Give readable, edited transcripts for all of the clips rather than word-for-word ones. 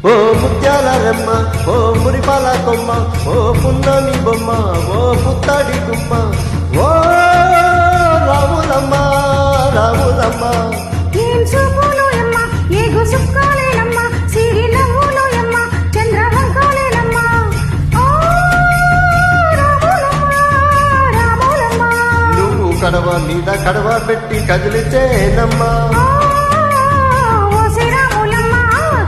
ఓ ముత్యాల రెమ్మ, ఓ మురిపాల కొమ్మ, ఓ పున్నమి బొమ్మ, ఓ పుత్తడి గుమ్మ, ఓ రాములమ్మ రాములమ్మ. ఏం చూపులోయమ్మ, ఏగు సుక్కాలేనమ్మ, సిరి నవ్వులోయమ్మ, చంద్రవంకాలేనమ్మ. ఓ రాములమ్మ రాములమ్మ. నువ్వు కడవ మీద కడవ పెట్టి కదిలితేనమ్మా. ఓ శ్రీరాములమ్మ,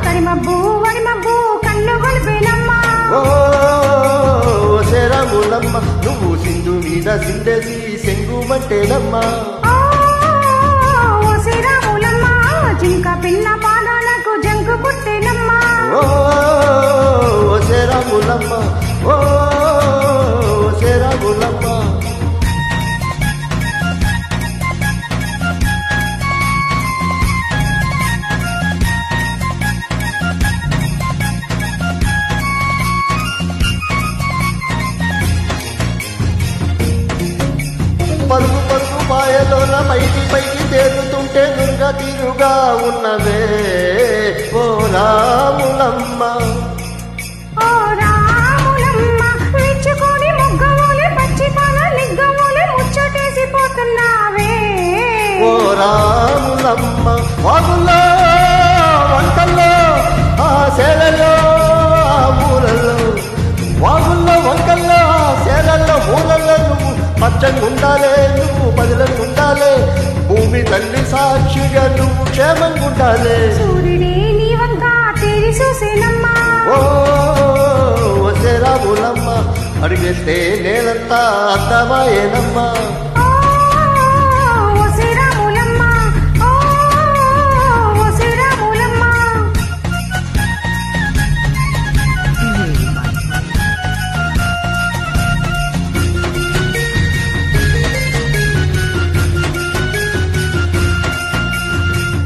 కరిమబ్బు వరిమబ్బు కన్ను గొలిపేనమ్మ. ఓ రాములమ్మ, నువ్వు సింధు మీద సిండేసి సెంగుమంటేనమ్మా. ఓ శ్రీరాములమ్మ, జింక పిల్ల పాదాలకు జంకు పుట్టేనమ్మ. ఓ రాములమ్మ, ఓ రాములమ్మ. పరుగు పరుగు పాయలోన పైకి పైకి తేలుతుంటే నురుగా తీరుగా ఉన్నవే ఓ రాములమ్మ. ఓ రాములమ్మ, విచ్చుకొని మొగ్గవోలే పచ్చి పాల లిగ్గవోలే ముచ్చటేసిపోతున్నావే. ఓ రాములమ్మ, వాగుల్లో వంకల్లో ఆ సేలలో ఆ మూలల్లో, వాగుల్లో వంకల్లో ఆ సేలల్లో మూలల్లో నువ్వు పచ్చని ఉండాలే, నువ్వు బదులని ఉండాలే, భూమి తల్లి సాక్షిగా నువ్వు క్షేమంగా ఉండాలే. సూర్యుడే నీ వంక తేరి చూసేనమ్మా. ఓ రాములమ్మ, అడిగేస్తే నేలంతా అర్థమాయేనమ్మా. ఓ శ్రీరాములమ్మ, ఓ శ్రీరాములమ్మ.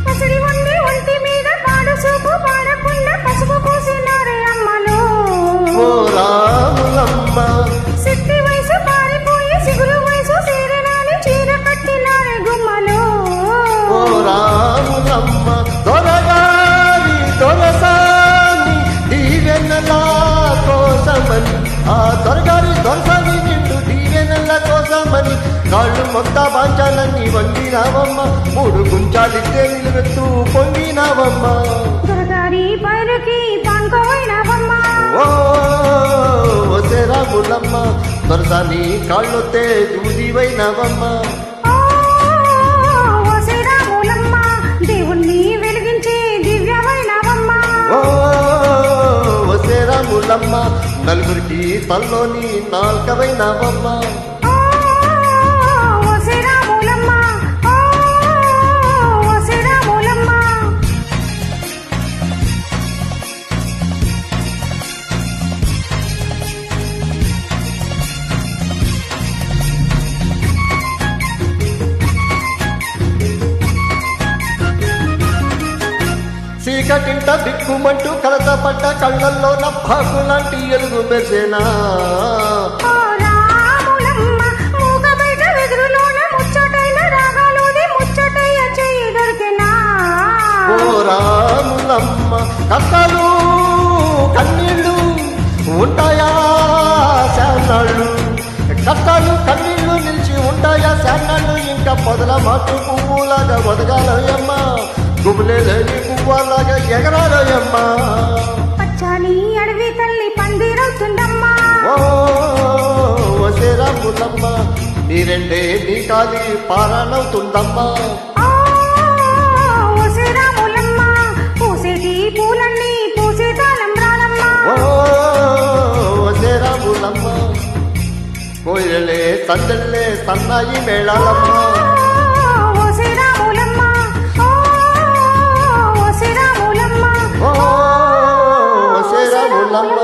పసిడి వండి ఒంటి మీద పాడు చూపు పాడకుండా పసుపు పూసినారే అమ్మలు. ఓ రాములమ్మ, సిట్టి వయసు పారిపోయి సిగురు వయసు తీరనాని చీర కట్టినారే గుమ్మలు. ఓ రాములమ్మ, దొరగారి దొరసాని దీవెనల కోసమని, ఆ దొరగారి దొరసాని నిండు దీవెనల కోసమని కాళ్ళు మొత్త బాంచాలన్నీ వండినావమ్మ, మూడు గుంచాలిస్తే నిలువెత్తు పొంగినావమ్మ. దొరగారి పైరుకి పాన్కోవైనవమ్మా. ఓ రాములమ్మ, దొరసాని కాళ్ళొత్తే దూదివైనవమ్మ. ఓ శ్రీరాములమ్మ, దేవుణ్ణి వెలిగించి దివ్యమైనవమ్మా. ఓ రాములమ్మ, నలుగురికి తల్లోని నాల్కవైనవమ్మ. ఓ శ్రీరాములమ్మ, ఓ శ్రీరాములమ్మ. చీకటింట దిక్కుమంటూ కలతపడ్డ కళ్ళల్లో నబ్బాకు లాంటి ఎలుగు మెరిసేనా. ఓ రాములమ్మ, మూగ బయట వెదురులోన ముచ్చటైన రాగాలోది ముచ్చటయ్య చెయ్యి దొరికెనా. ఓ రాములమ్మ, కష్టాలు కన్నీళ్ళు ఉంటాయా శానాళ్ళు, కష్టాలు కన్నీళ్ళు నిలిచి ఉంటాయా శానాళ్ళు, ఇంకా పొదల మాటు పువ్వులాగా వదగాలయమ్మ, గుబులే లేని పువ్వులాగా ఎగరాలయమ్మ. పచ్చాని అడవి తల్లి పందిరవుతుందమ్మా. ఓ రాములమ్మ, నీ రెండే నీ కాలి పారాణవుతుందమ్మా. ఓ శ్రీరాములమ్మ, పూసేటి పూలన్నీ పూసేతాళం రానమ్మా. ఓ రాములమ్మ, కోయిలే సందల్లే సన్నాయి మేళాలమ్మ. ఓ శ్రీరాములమ్మ, ఓ శ్రీరాములమ్మ, ఓ రాములమ్మ.